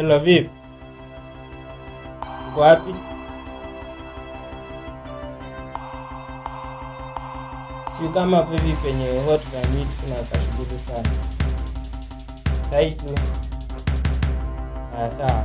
Hello, vipi? Uko wapi? Si kama hapo hivi penye hot na meet kuna kashughuli sana. Sai tu. Sawa.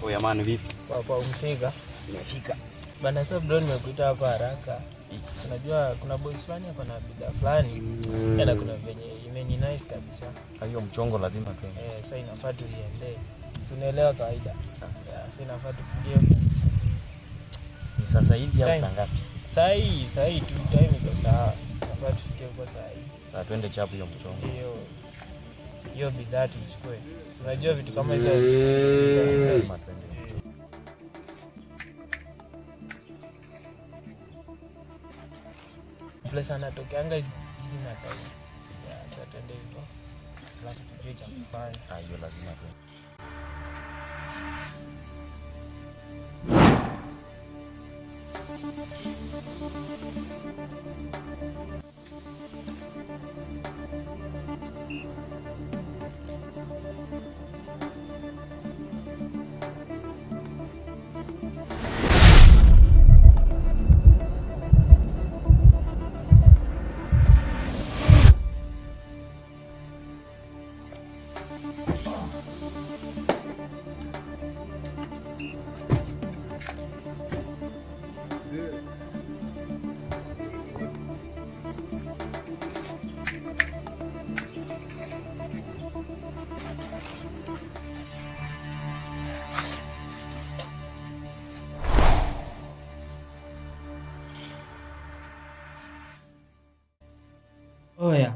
Oya man, vipi? Kwa umefika? Nimefika. Bana sasa bro, nimekuita hapa haraka. Unajua kuna boys fulani hapa na bidhaa fulani. Yana kuna venye imeni nice kabisa. Hiyo mchongo lazima twende. Sasa inafaa tuiende. Si unaelewa kawaida. Safi. Sasa inafaa tufungie. Ni sasa hivi au saa ngapi? Saa hii tu time iko sawa. Inafaa tufike huko saa hii. Sasa twende chapu hiyo mchongo. Hiyo bidhaa tuchukue. Unajua vitu kama hizo lazima twende. Plus anatokeanga hizi matai. Sasa twende hivyo. Alafu tujue cha kufanya. Hiyo lazima twende. Oya,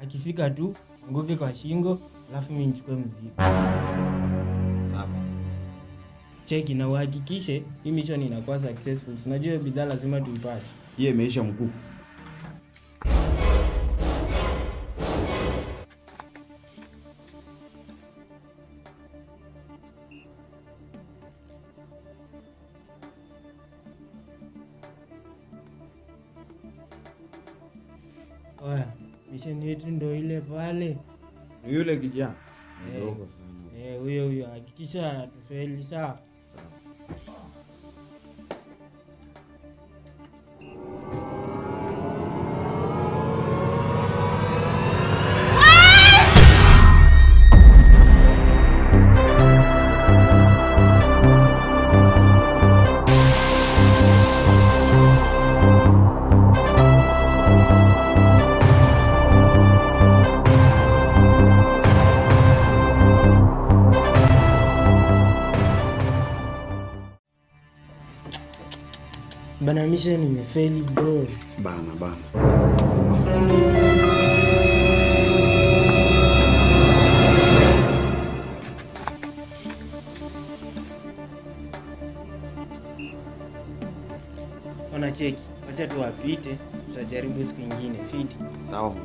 akifika tu nguke kwa shingo, alafu mimi nichukue mzigo. Safi. Cheki na uhakikishe hii mission inakuwa successful. Unajua bidhaa lazima tuipate. Hiyo imeisha mkuu. Oya, mission yetu ndio ile pale. Ni yule kijana. Ndogo sana. Huyo hakikisha tufeli sawa. Bana mission imefeli bro. Bana. Ona cheki, acha tuwapite, tutajaribu siku nyingine fiti. Sawa.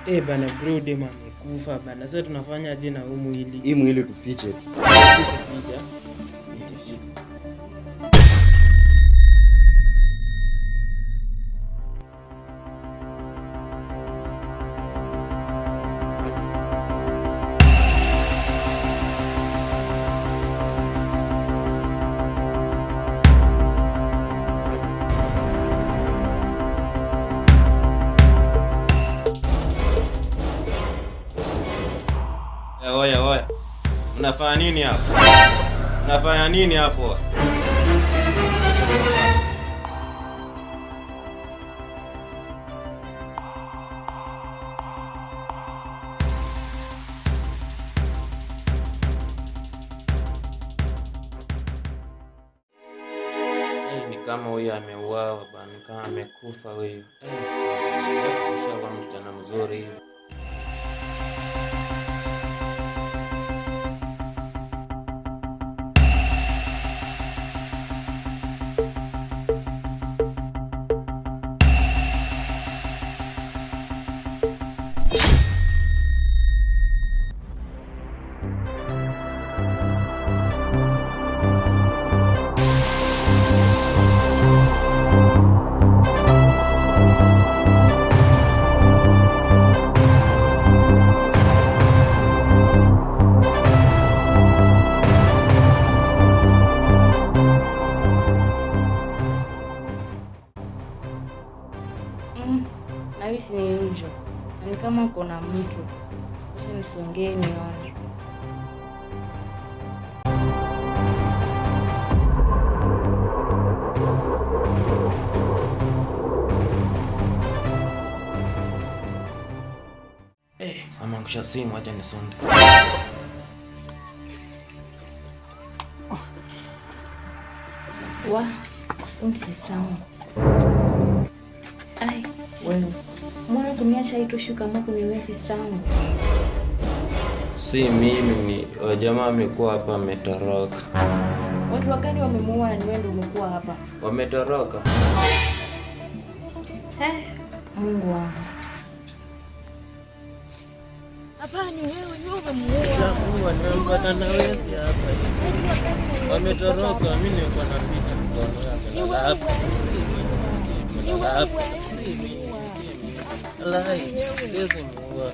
Bana bro, dem amekufa bana. Sasa tunafanya aje na huu mwili? Hii mwili tufiche. Tuficha. Oya. Unafanya nini hapo? Unafanya nini hapo? Ni kama huyu ameuawa bana, kama amekufa huyu. Shaka msichana mzuri hivi. Na hivi ni nje. Ni kama kuna mtu. Acha nisongee nione. Mama angusha simu, acha nisonge. Msisangu. Ai, wewe. Mbona kuniacha itoshuka kama kuniwe sisangu? Si mimi, ni jamaa amekuwa hapa ametoroka. Watu wagani wamemuua na wewe ndio umekuwa hapa? Wametoroka. Mungu wangu. Hapa ni wewe umemuua. Mungu anempata na wewe hapa hivi. Wametoroka, mimi niko na picha mkono hapa. Hapa. Alai, siwezi muua.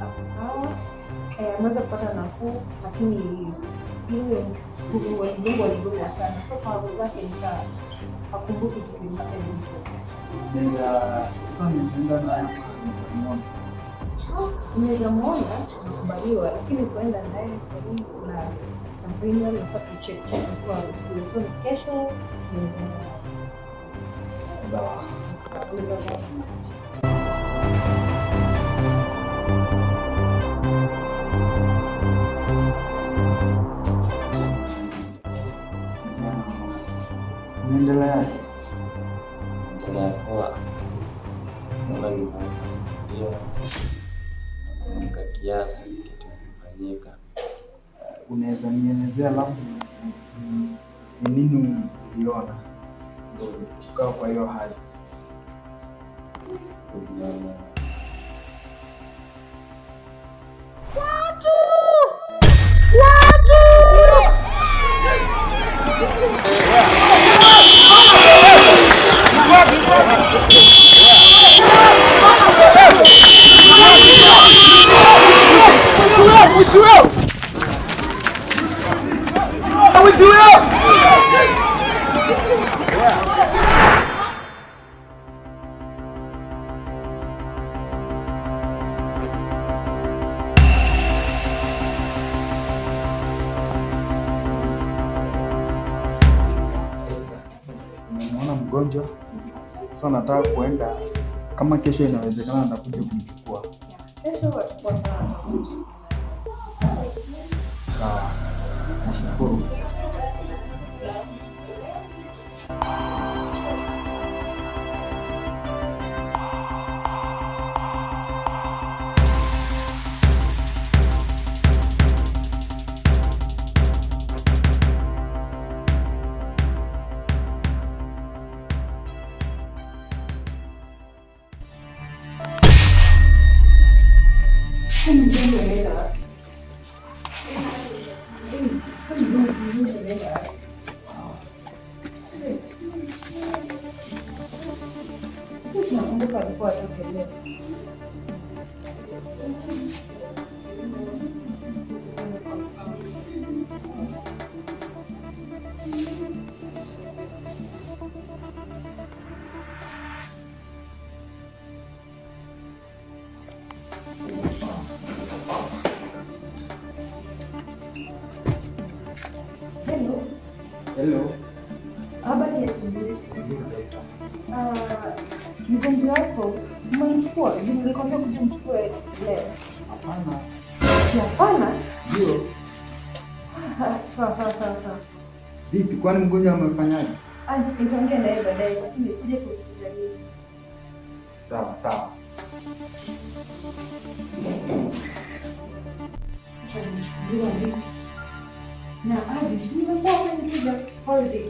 ako sawa. Ameweza kupata nafuu, lakini ile nguvu alidungwa sana. So kwa zake nika hakumbuki kitu mpaka hivi. Sasa nitaenda naye Unaweza muona nakubaliwa, lakini kuenda naye sasa hivi kuna something wale mpaka check kwa usiwe. So kesho naweza sawa. Naendelea. Poa. Ndio. Kwa kiasi kitu kufanyika. Unaweza nielezea labda ni nini uliona ndio ukawa kwa hiyo hali? Nimeona mgonjwa sasa, nataka kuenda. Kama kesho inawezekana, nitakuja kumchukua. kesho watakuwa sana. Sawa, nashukuru. Nakumbuka alikuwa atoke leo. Hello. Habari ya asubuhi. Mgonjwa wako umemchukua? Nilikwambia kuja mchukue leo. Hapana. Hapana? Ndio. Sawa. Vipi, kwani mgonjwa amefanyaje? Nitaongea naye baadaye, lakini kuja kwa hospitalini. Sawa. Sasa nimechukuliwa vipi? Na aje si nimekuwa kwenye holiday.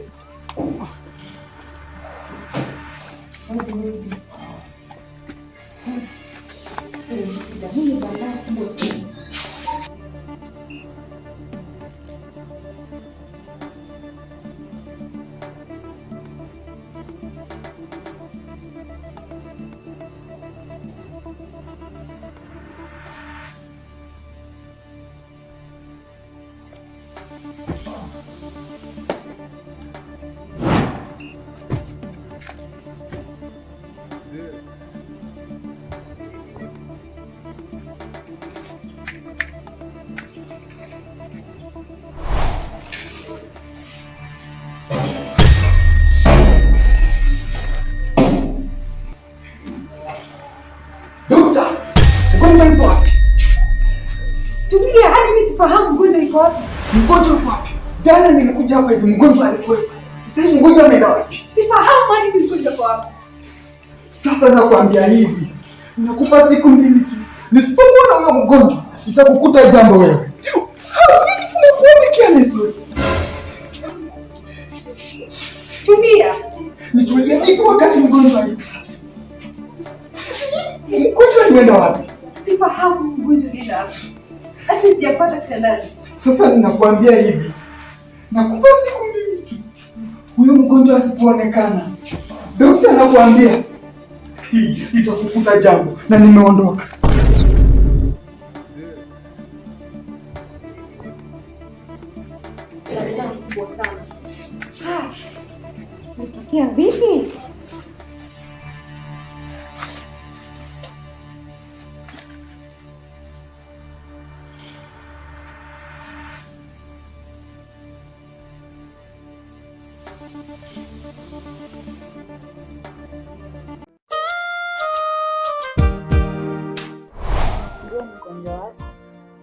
Mgonjwa yuko wapi? Tulia, hadi mimi sifahamu mgonjwa yuko wapi. Mgonjwa yuko wapi? Jana nilikuja hapa hivi mgonjwa alikuwa. Sasa hivi mgonjwa ameenda wapi? Sifahamu hadi mimi mgonjwa yuko wapi. Sasa nakwambia hivi. Nakupa siku 2 tu. Nisipomwona huyo mgonjwa, itakukuta jambo wewe. Tulia. Nitulie vipi wakati mgonjwa yuko? Mgonjwa anaenda wapi? Sifahamu mgonjwa anaenda wapi. Hata sijapata kitandani. Sasa ninakwambia hivi. Nakupa siku 2 tu. Huyo mgonjwa asipoonekana, daktari anakuambia itakukuta jambo na nimeondoka. kubwa sana. Nitokea vipi? Ndio mgonjwa wako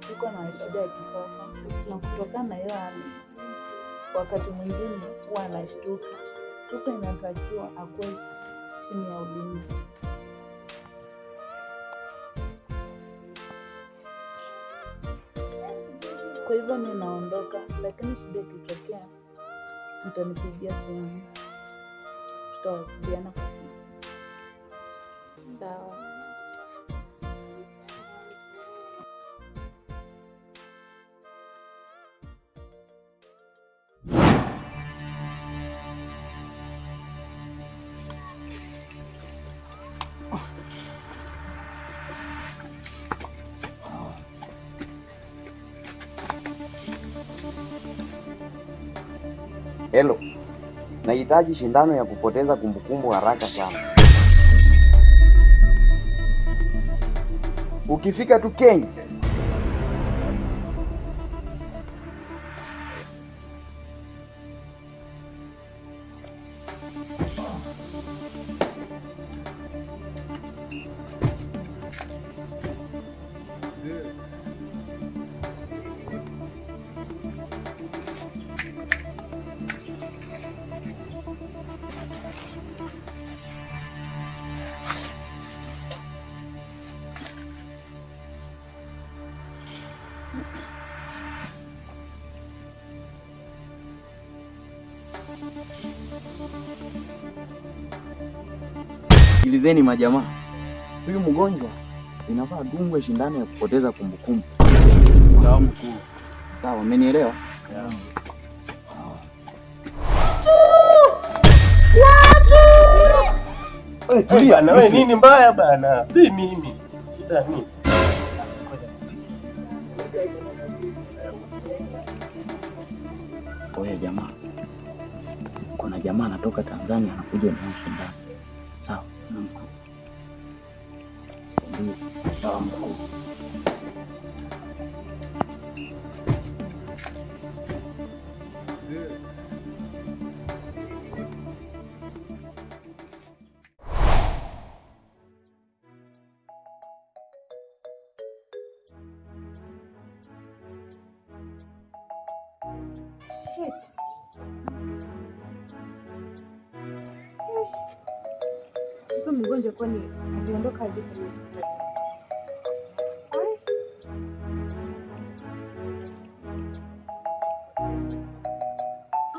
yuko na shida ya kifafa, na kutokana na hiyo hali wakati mwingine huwa anashtuka. Sasa inatakiwa akuwe chini ya ulinzi. Kwa hivyo ninaondoka, lakini shida ikitokea mtanipigia simu, tutawasiliana kwa simu. Sawa. Hello. Nahitaji shindano ya kupoteza kumbukumbu haraka sana. Ukifika tu Kenya. Sikilizeni majamaa, huyu mgonjwa inafaa dungwe shindano ya kupoteza kumbukumbu. Sawa mkuu. Sawa, umenielewa? Yeah. Tulia na wewe, nini mbaya bana? Si mimi. Shida nini? Oya jamaa, kuna jamaa anatoka Tanzania anakuja na shindano. Sawa, mkuu. Sawa mkuu. Shit. Huyu mgonjwa kwani aliondoka aje kwenye hospitali?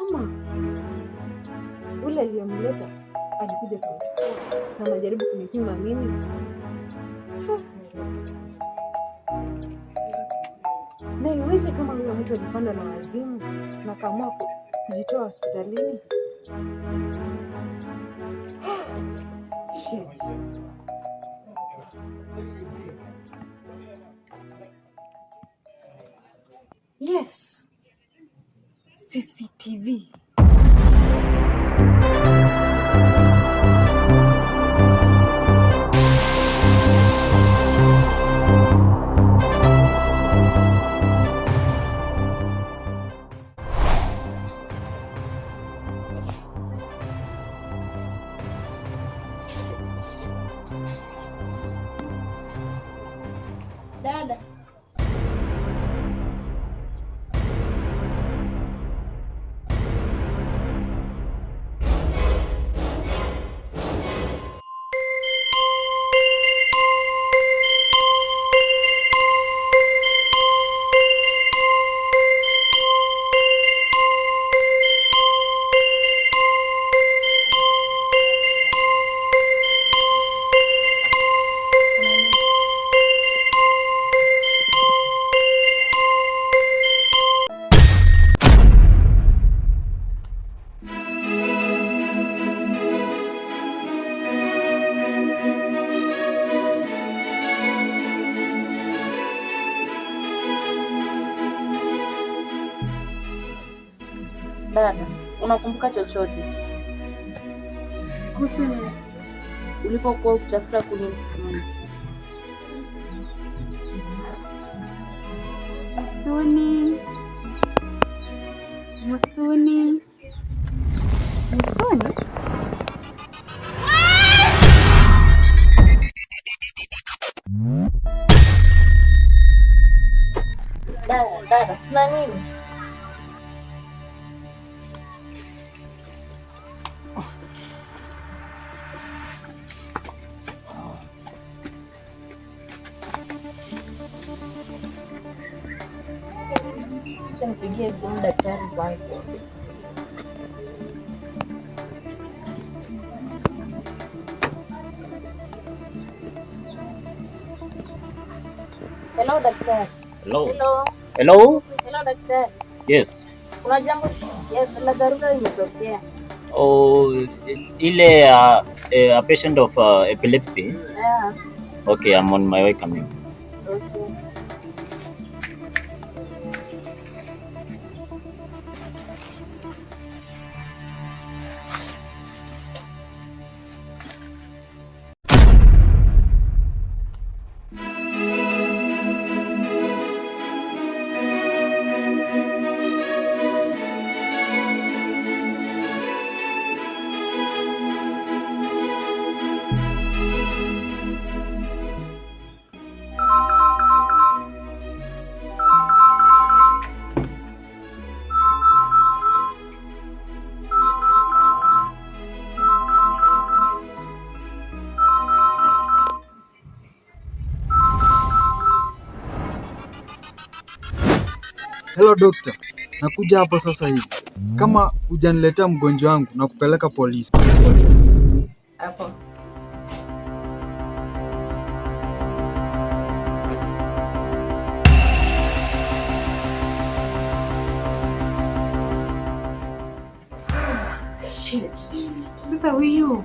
Ama ule aliyemleta alikuja kumchukua na anajaribu kunipima mimi? Na iweje kama huyo mtu alipanda na wazimu na kaamua kujitoa hospitalini? Shit. Yes. CCTV. Dada. Dada, unakumbuka chochote kuhusu ulipokuwa ukitafuta kuni msituni? Msituni. Dada, kuna nini? Nipigie simu daktari kwanza. Hello daktari. Hello Daktari. Yes. Kuna jambo la dharura limetokea. Oh, ile a patient of epilepsy. Yeah. Okay, I'm on my way coming. Okay. Hello doctor, nakuja hapo sasa hivi. Kama hujaniletea mgonjwa wangu na kupeleka polisi. Hapo. Shit. Sasa huyu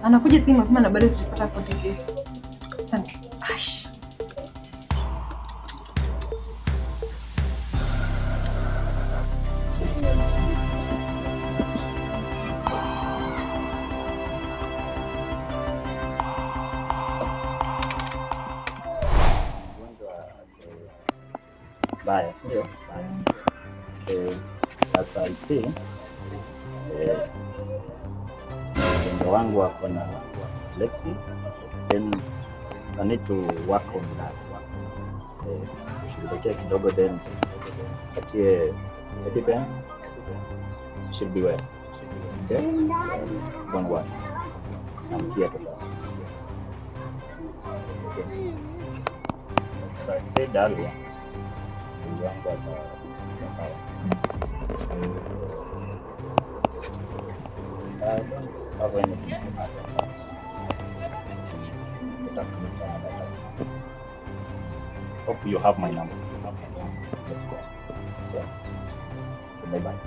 anakuja simu mapema na bado sijapata 40 case. Asante. Ash. Baya, sio? As I see, mgonjwa wangu ako na epilepsy, then I need to work on that. Shughulikia kidogo, then patie EpiPen, should be well. Okay? Don't worry. I'm here to help. As I said earlier, mgonjwa wangu atakuwa sawa. I don't have anything to add on that. Let us meet another time. Hope you have my number. Let's go. Yeah. Bye-bye.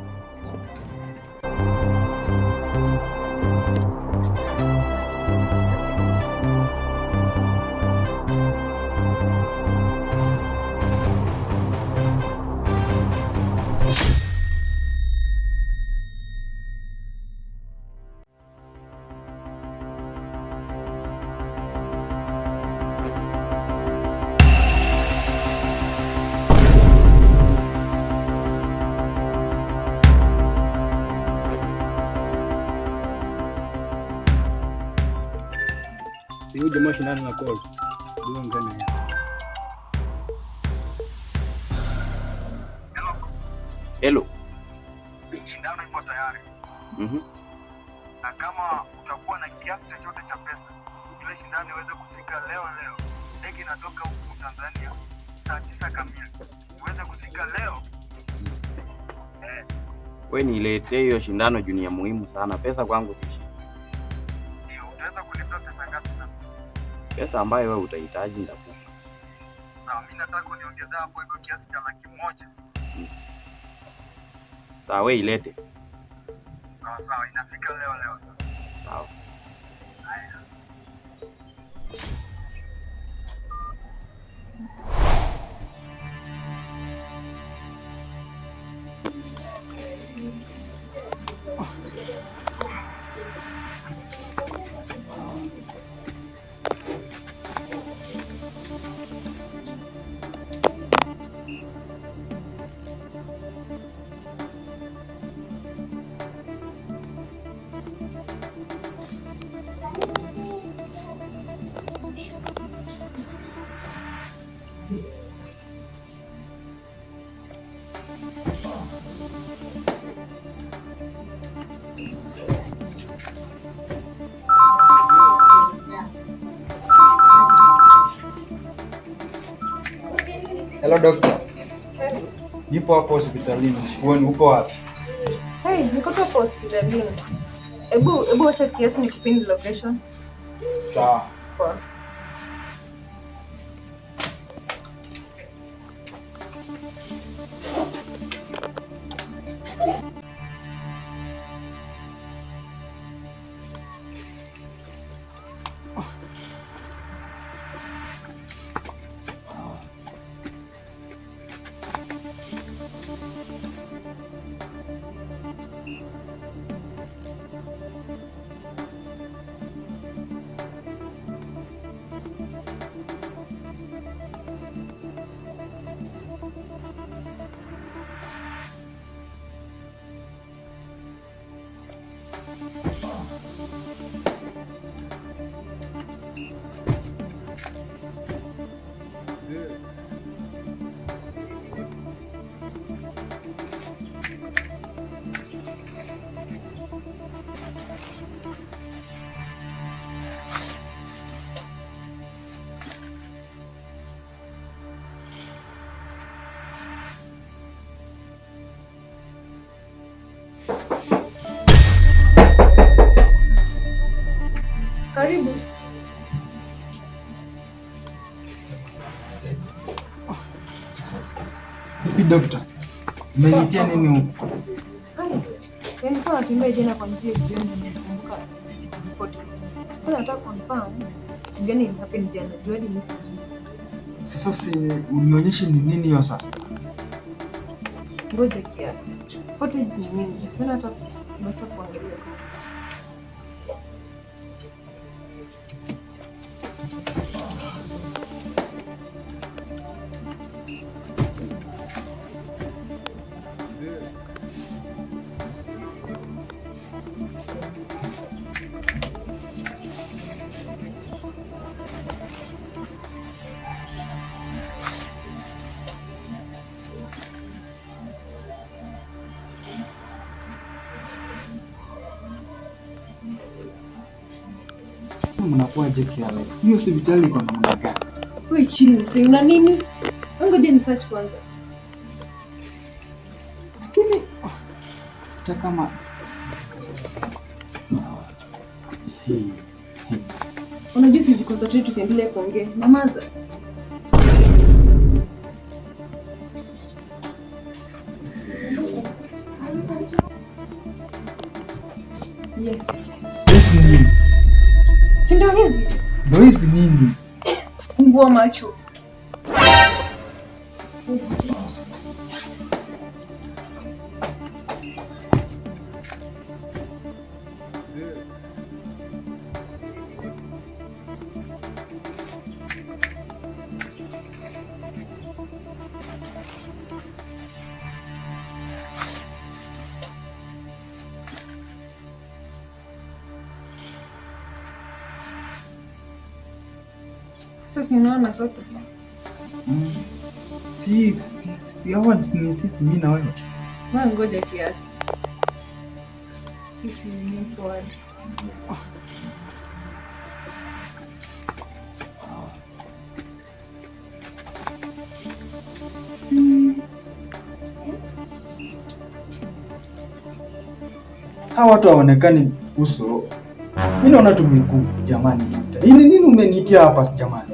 Huyu jamaa shindano na call. Ndio ngani. Hello. Shindano ipo tayari. Na kama utakuwa na kiasi chochote cha pesa, ile shindano iweze kufika leo. Ndege inatoka huku Tanzania saa 9 kamili. Iweze kufika leo. Wewe niletee hiyo shindano juu ni ya muhimu sana. Pesa kwangu si shida. Ndio, utaweza kulipa pesa ngapi sasa? Pesa ambayo wewe utahitaji nitakupa. Sawa, mimi nataka uniongezea hapo hivyo kiasi cha 100,000. Sawa, wewe ilete. Sawa, inafika leo. Sawa. Hello doctor. Nipo hapo hospitalini. Sikuoni, upo wapi? Hey, niko tu hapo hospitalini. Ebu acha kiasi nikupinde location. Sawa. Poa. Karibu. Vipi doctor? Umenitia nini huko? Nilikuwa natembea jana kwa njia jioni nimekumbuka sisi tulipoti. Sasa nataka confirm gani happen jana. Juadi message. Sasa si unionyeshe ni nini hiyo sasa? Ngoja kiasi. Footage ni mingi. Sasa nataka kuangalia. Mnakuaje careless? Hiyo hospitali iko namna gani? Wewe chill msee, una nini? Ngoja ni search kwanza. Lakini hata kama unajua sisi concentrate tukiendelea kuongea. Mamaza. Yes. Yes nini? Si ndio hizi? Ndio hizi nini? Fungua macho. Sasa unaona sasa? Si hawa ni sisi mimi na wewe. Wewe ngoja kiasi. Sisi ni forward. Hawa watu hawaonekani uso. Mimi naona tu miguu jamani. Hili nini umenitia hapa jamani?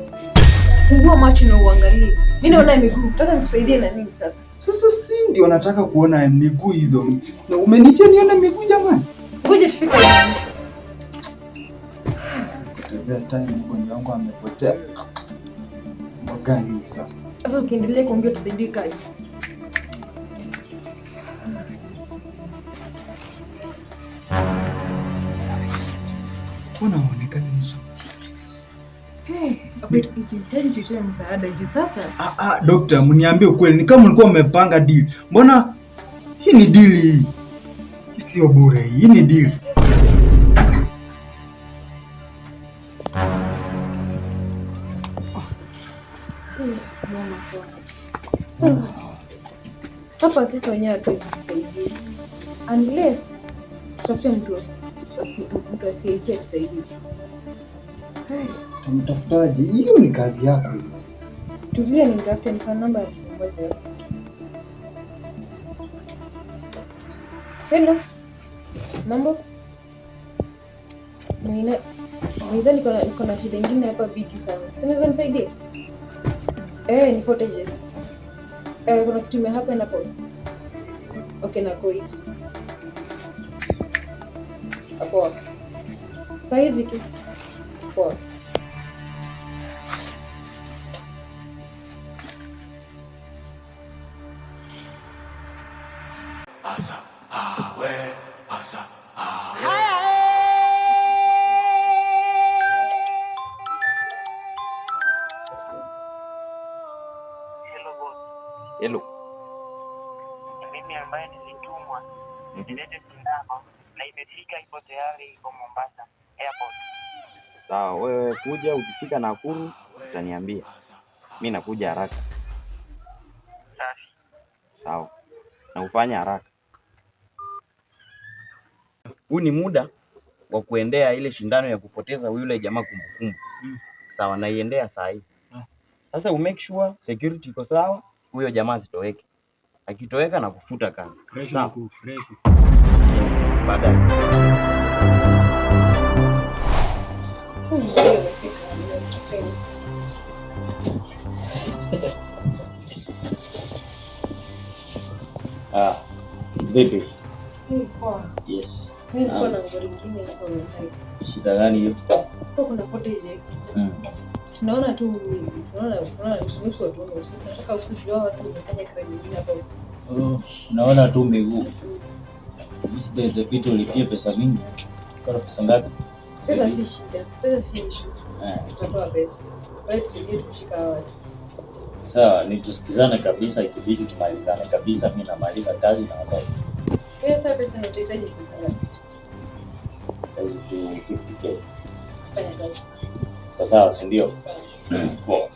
Fungua macho na uangalie. Mimi naona miguu. Nataka nikusaidie na nini sasa? Sasa si ndio nataka kuona miguu hizo. Na umenitia nione miguu jamani? Ngoja tufike hapo. Potezea time mgonjwa wangu amepotea. Mbogani sasa. Sasa ukiendelea kuongea tusaidie kaji. Itahitaji tuitoe msaada juu sasa. Dokta, mniambie ukweli, ni kama mlikuwa mmepanga deal. Mbona hii ni deal hii? Hii sio bure, hii ni deal. Mama sana. Hapa sisi wenyewe hatuwezi kusaidia. Unless tutafute mtu asiyeitia tusaidie. Tamtafutaje? Hiyo ni kazi yako. Tulia nitafute nipa namba ya mtu mmoja. Hello. Mambo? Mimi niko na shida nyingine hapa bigi sana. Unaweza nisaidia? Ni footages. Kuna kitu hapa na post. Okay, na coit. Hapo. Saizi tu. Poa. Hello. Mimi ambaye nilitumwa nilete sindano na imefika, ipo tayari, iko Mombasa airport. Sawa, wewe kuja, ukifika Nakuru utaniambia. Mimi nakuja haraka. Safi. Sawa. Na ufanye haraka. Huu ni muda wa kuendea ile shindano ya kupoteza yule jamaa kumbukumbu. Sawa, naiendea saa hii. Sasa make sure security iko sawa, huyo jamaa asitoweke. Akitoweka na kufuta kazi. Fresh. Baadaye. Vipi? Poa. Yes. Niko na ngori nyingine hapo mbele. Shida gani hiyo? Kuna footages. Tunaona tu nusu watu wanataka usijua watu wamefanya crime nyingine hapa usiku. Naona tu miguu. Hizi the vitu ulipia pesa mingi. Kwa pesa ngapi? Pesa si shida. Pesa si issue. Tutatoa pesa. Wewe tusije tushika watu. Sawa, ni tusikizane kabisa, ikibidi tumalizane kabisa, mimi namaliza kazi na watoto. Pesa unahitaji pesa ngapi? Kazi tu 50k. Fanya kazi. Kwa sawa, si ndio? Poa.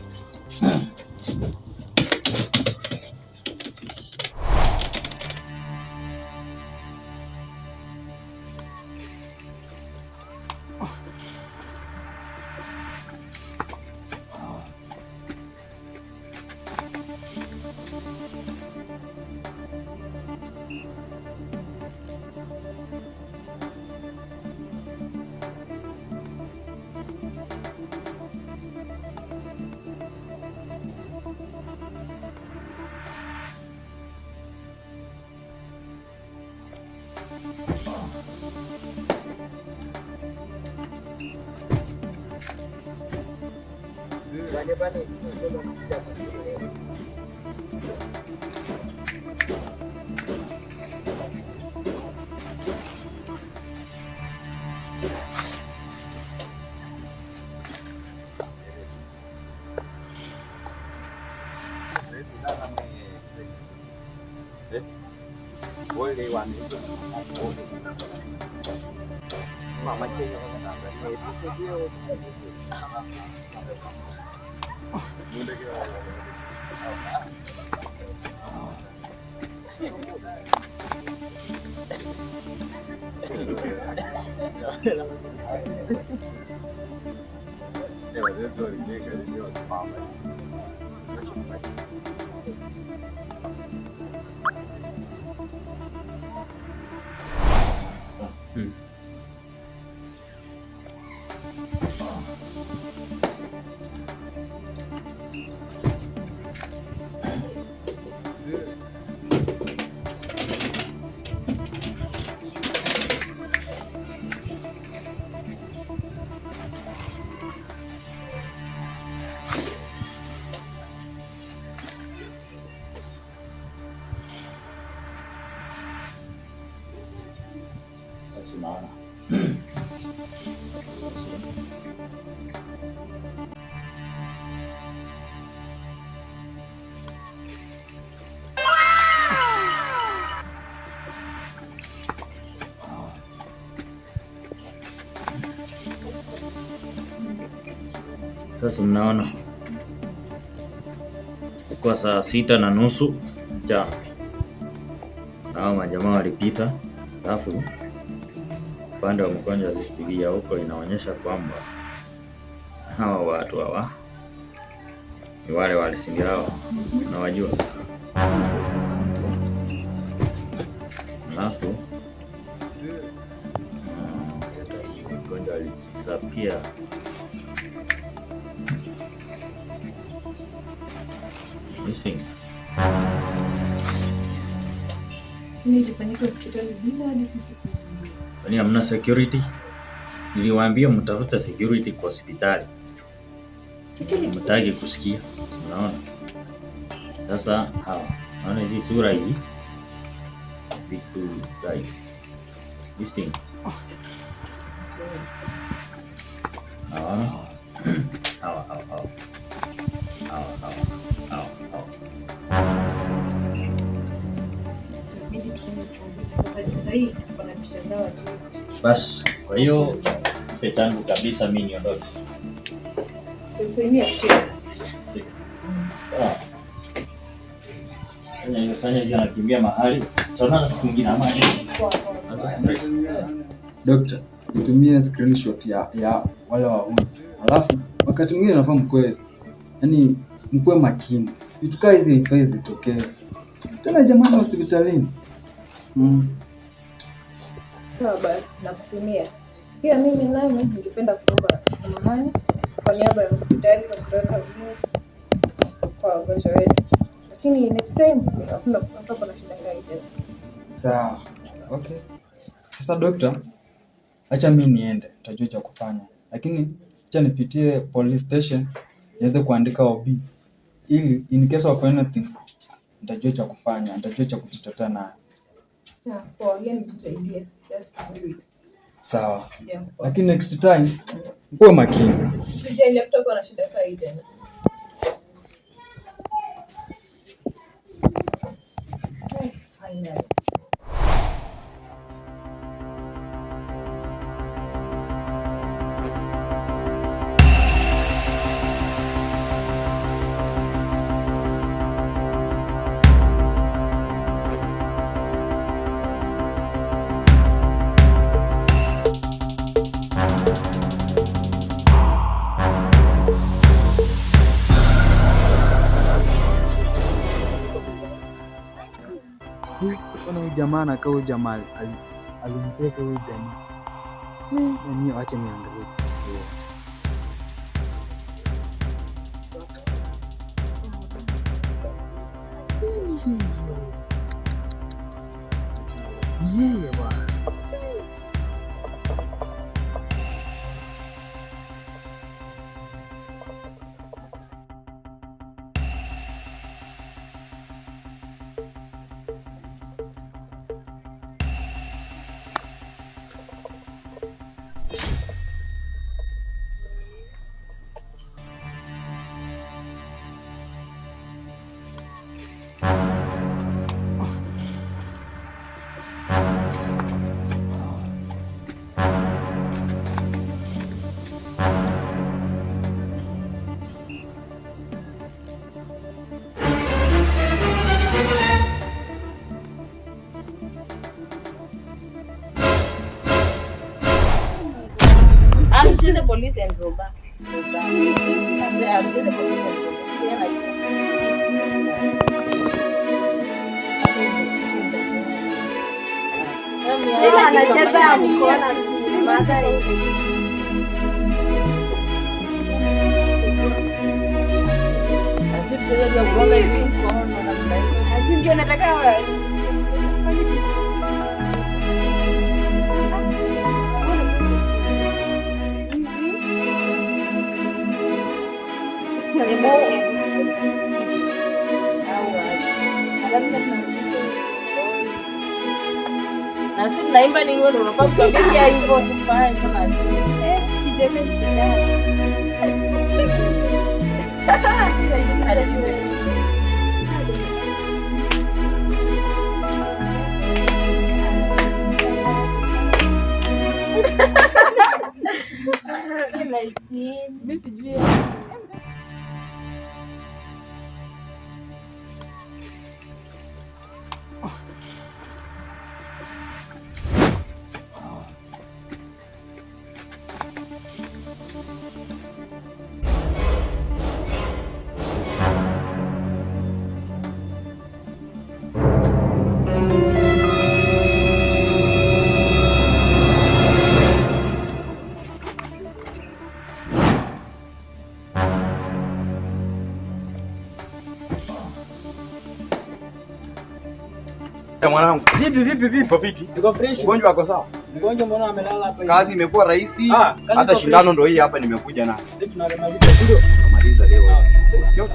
Sasa mnaona kwa saa 6:30 mchana hao majamaa walipita, alafu upande wa mgonjwa alifikiria huko, inaonyesha kwamba hawa watu hawa ni wale walisingirao na wajua. Alafu mgonjwa alisapia kwani hamna security? Niliwaambia mtafuta security kwa hospitali. Mtaki kusikia. Unaona? Sasa hawa. Naona hizi sura hizi. These two guys. You see? Hawa. Bas, kwa hiyo petangu kabisa mimi niondoke. Sawa. Fanya hivi anakimbia mahali. Tunaona siku nyingine ama Dokta, nitumie screenshot ya wale wahuni. Alafu wakati mwingine nafaa mkue makini. Vitu kama hizi haifai zitokee. Tena jamani hospitalini. Sawa basi, nakutumia. Pia mimi nami ningependa kuomba samahani kwa niaba ya hospitali kwa kuweka ulinzi kwa wagonjwa wetu. Lakini next time hakuna kuna shida gani tena. Sawa. Okay. Sasa dokta, acha mimi niende, nitajua cha kufanya. Lakini acha nipitie police station niweze kuandika OB ili in case of anything nitajua cha kufanya, nitajua cha kujitetea naye. Yeah, kwa hiyo nikusaidia. Just do it. Sawa. Yeah. Lakini next time uwe makini. Sijali laptop ana shida kai tena. Finally. Huyu jamaa na huyu jamaa alimpeka huyu jamaa. Mimi acha niangalie. Yeye bwana. I'll send the police and go back. I'll send the police and go back. Sina anacheza mkono chini madhari. Ndio nataka na sisi tunaimba ni wewe unafaa kuambia hivyo tufanye kama kijembe kidani. Like me, sijui. Mwanangu. Vipi? Niko fresh. Mgonjwa ako sawa? Mgonjwa mbona amelala hapa hivi? Kazi imekuwa rahisi. Hata shindano ndio hii hapa nimekuja nayo. Sisi tunamaliza ndio. Maliza leo. Yote.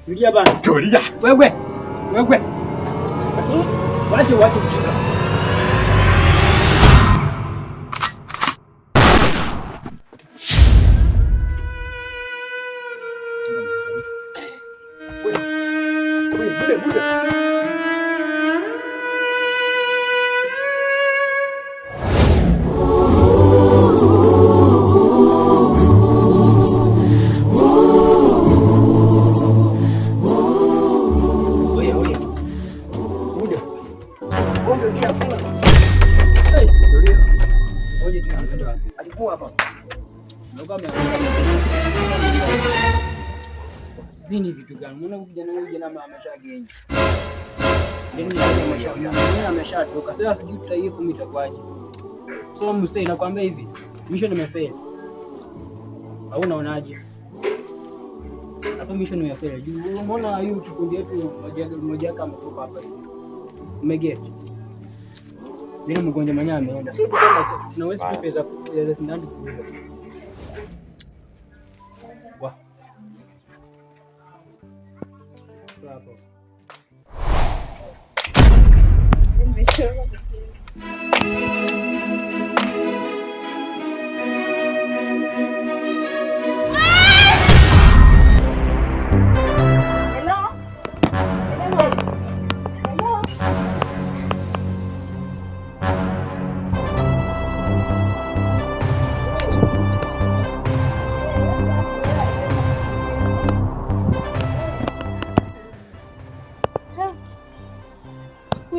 Tulia bana. Tulia. Wewe. Wacha mjinga. Nini vitu gani? Mbona kijana huyu ameshagenya? Ndio ameshatoka. Sasa sijui tutaiye kumita kwaje. So msee nakwambia hivi, mission imefail. Au unaonaje? Hapo mission imefail. Unaona hiyo kikundi yetu mmoja kama ametoka hapa hivi. Umeget. Ndio mgonjwa mwenyewe ameenda. Sio tunaweza kupesa ndani kuuza. Wa. Bravo.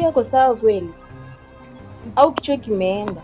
Yako sawa kweli au kichwa kimeenda?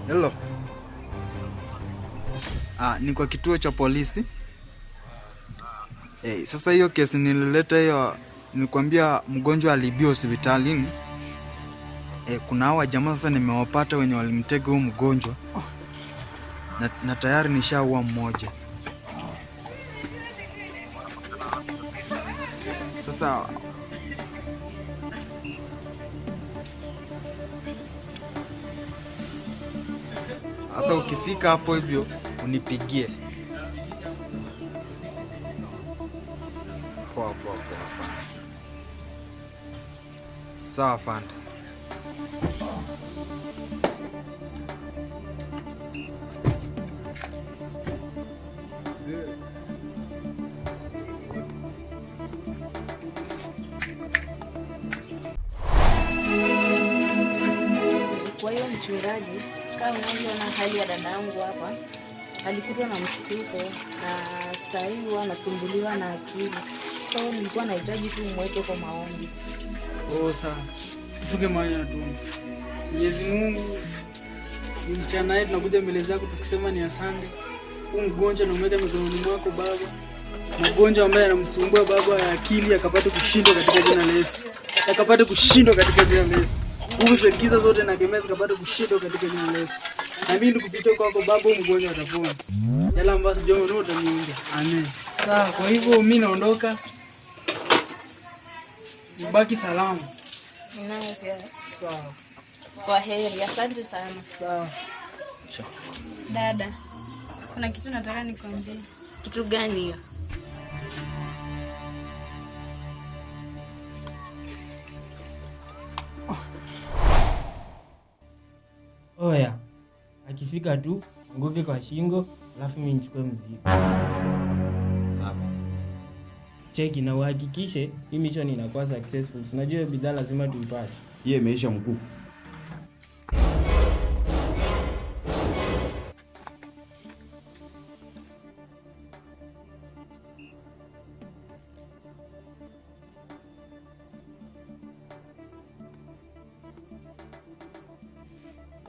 Hello. Ni kwa kituo cha polisi. Sasa hiyo kesi nilileta hiyo, nilikwambia mgonjwa alibiwa hospitalini. Kuna hawa jamaa sasa nimewapata wenye walimtega huyo mgonjwa. Na tayari nishaua mmoja. Sasa ukifika hapo hivyo unipigie. Poa. Sawa afande. Kwa hiyo mchungaji, kama unavyoona hali ya dada yangu hapa, alikutwa na mshtuko na sasa hivi anasumbuliwa na akili. Kwa hiyo nilikuwa nahitaji tu mweke kwa maombi. Sawa. Tufunge moyo na tuombe. Mwenyezi Mungu, mchana yetu tunakuja mbele zako tukisema ni asante. Huyu mgonjwa namweka mikononi mwako Baba. Mgonjwa ambaye anamsumbua Baba ya akili akapata kushindwa katika jina la Yesu. Akapata kushindwa katika jina la Yesu. Nguvu za giza zote na kemezi kapata kushindwa katika jina la Yesu. Na mimi nikupitia kwako Baba, mgonjwa atapona. Yale ambayo sijaona utaniunga. Amen. Sawa, kwa hivyo mimi naondoka. Ubaki salama. Ninaye pia. Sawa. Kwa heri, asante sana. Sawa. Dada, kuna kitu nataka nikwambie. Kitu gani hiyo? Oya, akifika tu ngoke kwa shingo, alafu mimi nichukue mzigo. Safi. cheki na uhakikishe hii mission inakuwa successful. Unajua bidhaa lazima tuipate. Hiyo imeisha mkuu.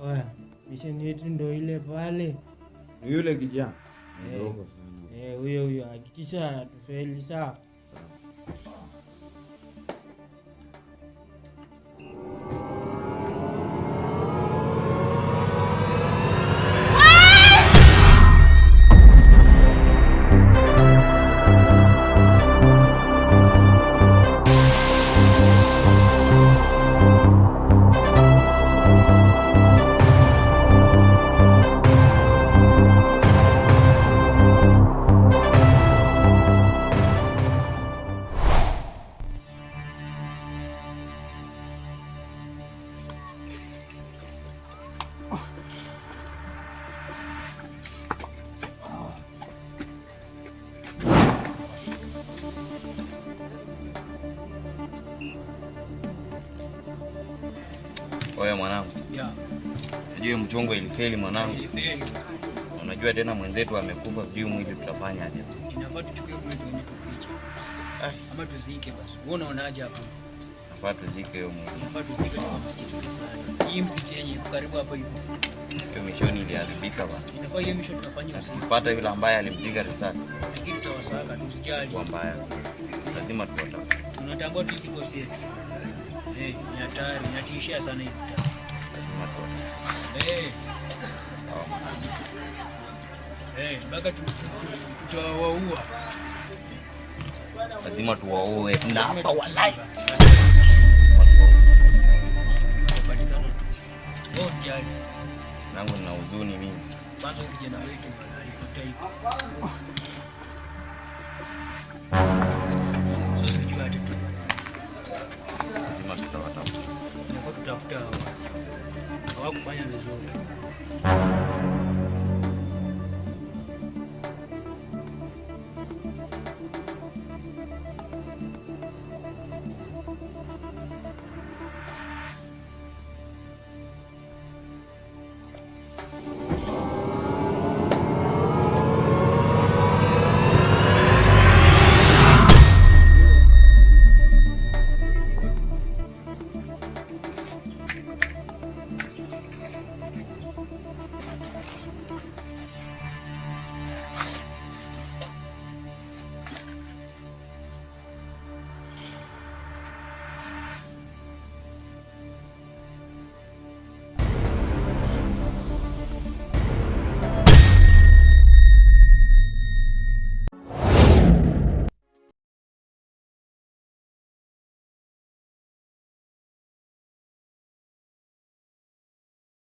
Oya, mission yetu ndo ile pale. Ni yule kijana. Huyo hakikisha tufeli sawa. Oya mwanangu. Unajua mchongo ilifeli mwanangu. Unajua tena mwenzetu amekufa, sijui mwili tutafanya aje. Inafaa tuchukue mwili tuende tufiche. Ama tuzike basi. Wewe unaonaje hapo? Inafaa tuzike hiyo mwili. Inafaa tuzike kwa msitu fulani. Hii msitu yenye iko karibu hapa hivi. Hiyo mission iliharibika bwana. Inafaa hiyo mission tunafanyia usiku. Kupata yule ambaye alimpiga risasi. Lakini tutawasaka tusijali. Kwa mbaya. Lazima tuwatafute. Tunatambua tu kikosi yetu. Ni hatari, inatishia sana hivi. Lazima tuwatafute. Mpaka tutawaua. Lazima tuwaue. Na hapa walai. Patikana tu. Wewe usijali. Nangu nina huzuni mimi. Kwanza kijana wetu alipotea hivi. Sasa sijui aje tu. Lazima tutawatafuta. Tunafaa tutafuta hawakufanya vizuri.